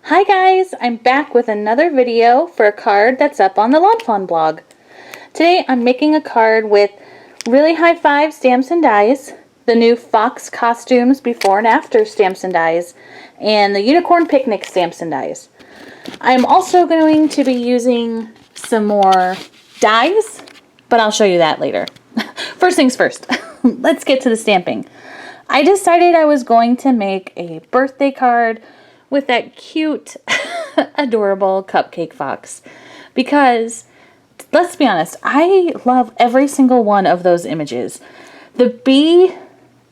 Hi guys, I'm back with another video for a card that's up on the Lawn Fawn blog. Today I'm making a card with really high five stamps and dies, the new Fox costumes before and after stamps and dies, and the unicorn picnic stamps and dies. I'm also going to be using some more dies, but I'll show you that later. First things first, let's get to the stamping. I decided I was going to make a birthday card with that cute, adorable cupcake fox. Because, let's be honest, I love every single one of those images. The bee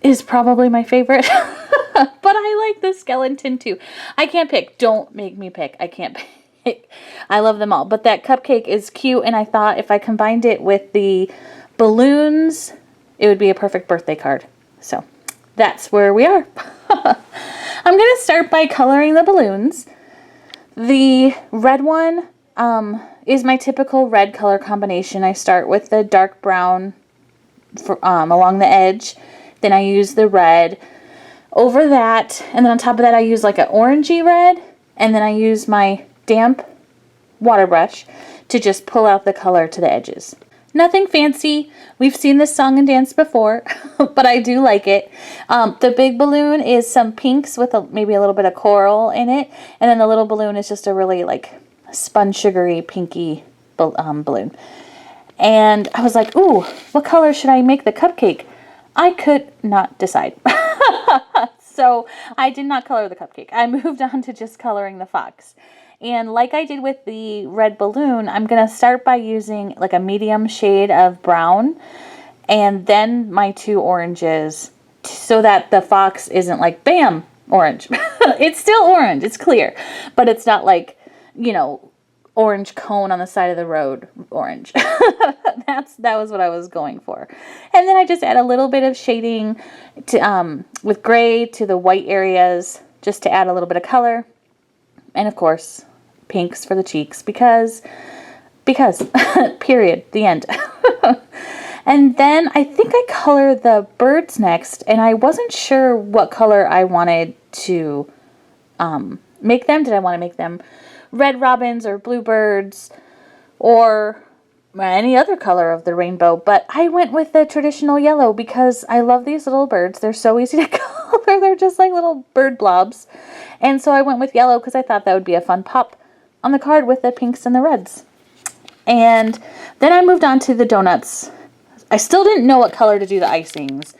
is probably my favorite, but I like the skeleton too. I can't pick. Don't make me pick. I can't pick. I love them all. But that cupcake is cute, and I thought if I combined it with the balloons, it would be a perfect birthday card. So, that's where we are. I'm going to start by coloring the balloons. The red one is my typical red color combination. I start with the dark brown along the edge. Then I use the red over that. And then on top of that I use like an orangey red. And then I use my damp water brush to just pull out the color to the edges. Nothing fancy. We've seen this song and dance before, but I do like it. The big balloon is some pinks with maybe a little bit of coral in it. And then the little balloon is just a really like spun sugary pinky balloon. And I was like, ooh, what color should I make the cupcake? I could not decide. So I did not color the cupcake. I moved on to just coloring the fox. And like I did with the red balloon, I'm going to start by using like a medium shade of brown and then my two oranges so that the fox isn't like, bam, orange. It's still orange. It's clear. But it's not like, you know, orange cone on the side of the road orange. That was what I was going for. And then I just add a little bit of shading to, with gray to the white areas just to add a little bit of color. And of course, pinks for the cheeks because, period, the end. And then I think I color the birds next, and I wasn't sure what color I wanted to make them. Did I want to make them red robins or bluebirds or any other color of the rainbow? But I went with the traditional yellow because I love these little birds. They're so easy to color. They're just like little bird blobs. And so I went with yellow because I thought that would be a fun pop on the card with the pinks and the reds. And then I moved on to the donuts. I still didn't know what color to do the icings,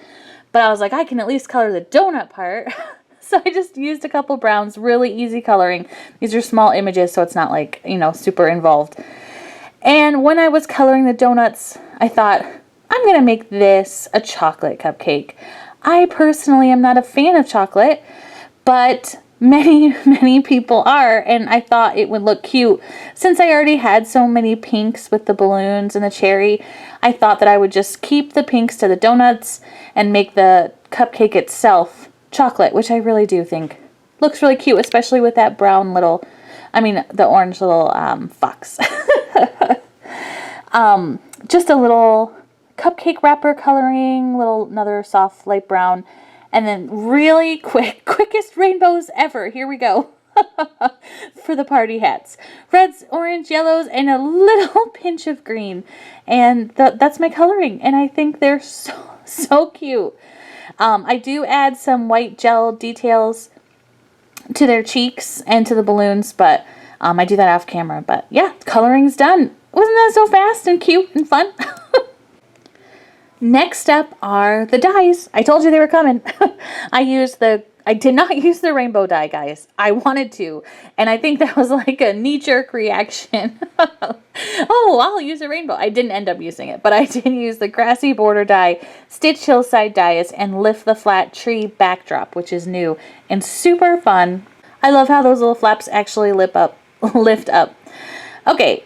but I was like, I can at least color the donut part. So I just used a couple browns, really easy coloring. These are small images, so it's not like, you know, super involved. And when I was coloring the donuts, I thought, I'm going to make this a chocolate cupcake. I personally am not a fan of chocolate, but many people are, and I thought it would look cute. Since I already had so many pinks with the balloons and the cherry, I thought that I would just keep the pinks to the donuts and make the cupcake itself chocolate, which I really do think looks really cute, especially with that brown little, the orange little fox. Just a little cupcake wrapper coloring, another soft light brown. And then really quickest rainbows ever. Here we go. For the party hats. Reds, orange, yellows, and a little pinch of green. And that's my coloring. And I think they're so cute. I do add some white gel details to their cheeks and to the balloons. But I do that off camera. But yeah, coloring's done. Wasn't that so fast and cute and fun? Next up are the dies. I told you they were coming. I did not use the rainbow die, guys. I wanted to, and I think that was like a knee-jerk reaction. Oh, I'll use a rainbow. I didn't end up using it, but I did use the grassy border die, stitch hillside dies, and lift the flat tree backdrop, which is new and super fun. I love how those little flaps actually lift up. Okay,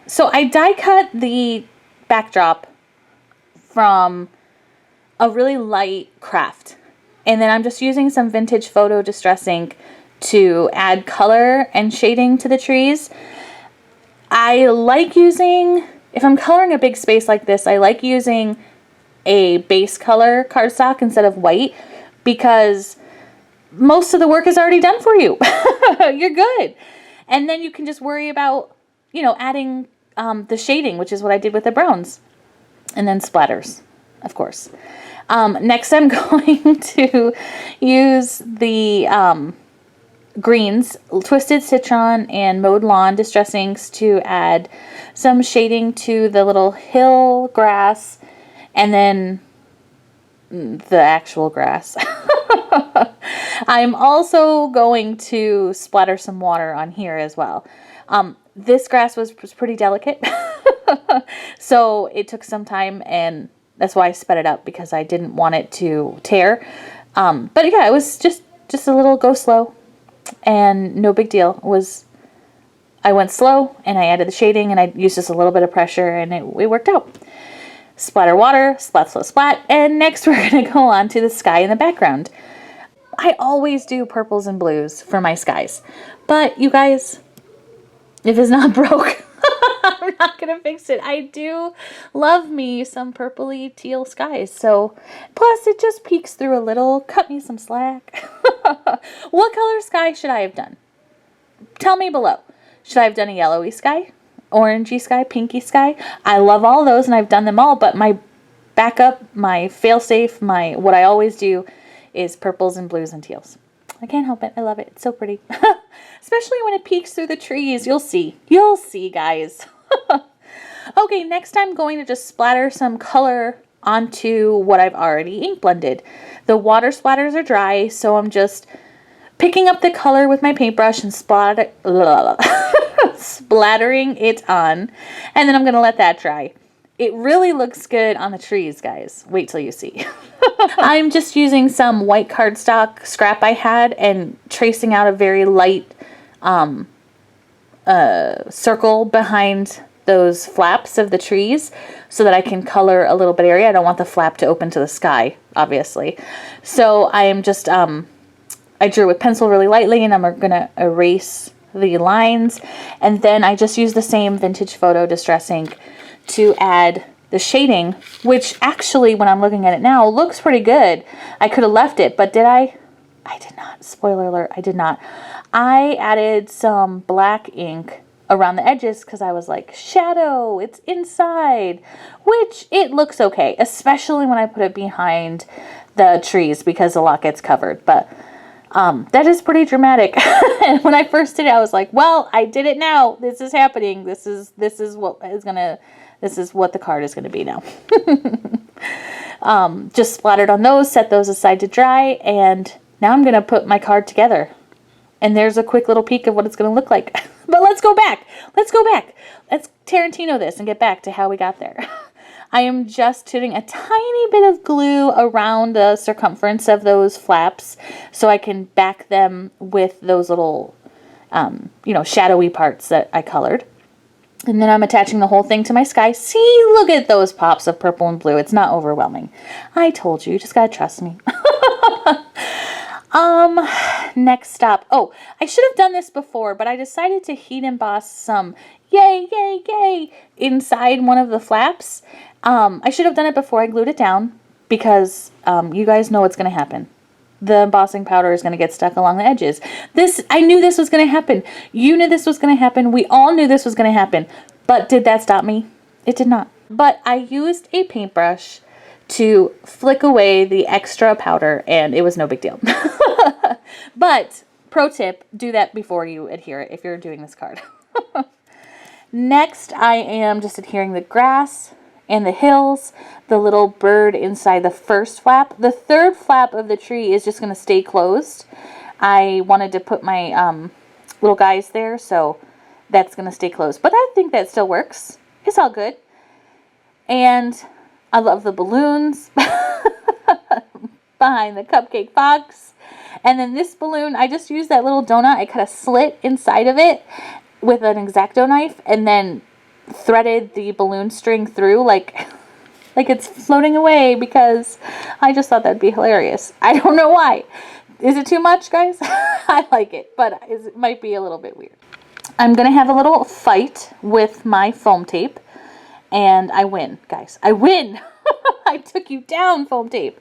so I die cut the backdrop from a really light craft. And then I'm just using some vintage photo distress ink to add color and shading to the trees. I like using, if I'm coloring a big space like this, I like using a base color cardstock instead of white because most of the work is already done for you. You're good. And then you can just worry about, adding the shading, which is what I did with the browns. And then splatters, of course. Next, I'm going to use the greens, Twisted Citron and Mowed Lawn Distressings to add some shading to the little hill grass and then the actual grass. I'm also going to splatter some water on here as well. This grass was pretty delicate, so it took some time, and that's why I sped it up, because I didn't want it to tear. But yeah, it was just a little go slow, and no big deal. I went slow, and I added the shading, and I used just a little bit of pressure, and it worked out. Splatter water, splat, splat, splat, and next we're going to go on to the sky in the background. I always do purples and blues for my skies, but you guys, if it's not broke, I'm not going to fix it. I do love me some purpley teal skies, so plus it just peeks through a little. Cut me some slack. What color sky should I have done? Tell me below. Should I have done a yellowy sky? Orangey sky, pinky sky? I love all those, and I've done them all, but my backup, my fail-safe, what I always do is purples and blues and teals. I can't help it. I love it. It's so pretty. Especially when it peeks through the trees. You'll see. You'll see, guys. Okay, next I'm going to just splatter some color onto what I've already ink blended. The water splatters are dry, so I'm just picking up the color with my paintbrush and splattering it on, and then I'm going to let that dry. It really looks good on the trees, guys. Wait till you see. I'm just using some white cardstock scrap I had and tracing out a very light circle behind those flaps of the trees so that I can color a little bit area. I don't want the flap to open to the sky, obviously. So I am just, I drew with pencil really lightly, and I'm going to erase the lines. And then I just use the same Vintage Photo Distress ink to add the shading, which actually, when I'm looking at it now, looks pretty good. I could have left it, but did I? I did not. Spoiler alert, I did not. I added some black ink around the edges because I was like, shadow, it's inside, which it looks okay, especially when I put it behind the trees because a lot gets covered. But that is pretty dramatic. And when I first did it, I was like, well, I did it now. This is happening. This is what the card is gonna be now. Just splattered on those, set those aside to dry, and now I'm gonna put my card together. And there's a quick little peek of what it's gonna look like. But let's go back. Let's Tarantino this and get back to how we got there. I am just putting a tiny bit of glue around the circumference of those flaps so I can back them with those little, shadowy parts that I colored. And then I'm attaching the whole thing to my sky. See, look at those pops of purple and blue. It's not overwhelming. I told you just gotta trust me. Next stop. Oh, I should have done this before, but I decided to heat emboss some yay, yay, yay inside one of the flaps. I should have done it before I glued it down because you guys know what's going to happen. The embossing powder is going to get stuck along the edges. I knew this was going to happen. You knew this was going to happen. We all knew this was going to happen. But did that stop me? It did not. But I used a paintbrush to flick away the extra powder, and it was no big deal. But, pro tip, do that before you adhere it if you're doing this card. Next, I am just adhering the grass and the hills, the little bird inside the first flap. The third flap of the tree is just going to stay closed. I wanted to put my little guys there, so that's going to stay closed. But I think that still works. It's all good. And I love the balloons behind the cupcake box. And then this balloon, I just used that little donut. I cut a slit inside of it with an X-Acto knife and then threaded the balloon string through like it's floating away because I just thought that'd be hilarious. I don't know why. Is it too much, guys? I like it, but it might be a little bit weird. I'm going to have a little fight with my foam tape, and I win, guys. I win! I took you down, foam tape.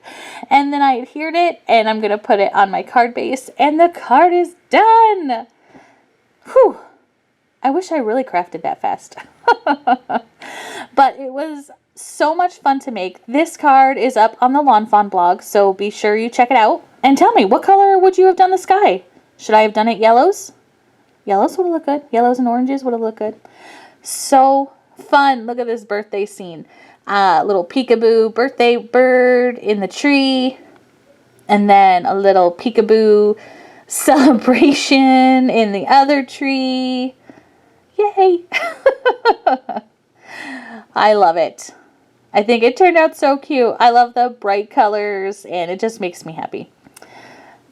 And then I adhered it, and I'm going to put it on my card base, and the card is done! Whew. I wish I really crafted that fast. But it was so much fun to make. This card is up on the Lawn Fawn blog, so be sure you check it out. And tell me, what color would you have done the sky? Should I have done it yellows? Yellows would have looked good. Yellows and oranges would have looked good. So fun. Look at this birthday scene. Little peekaboo birthday bird in the tree. And then a little peekaboo celebration in the other tree. Yay! I love it. I think it turned out so cute. I love the bright colors and it just makes me happy.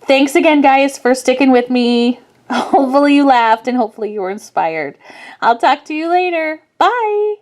Thanks again, guys, for sticking with me. Hopefully you laughed and hopefully you were inspired. I'll talk to you later. Bye!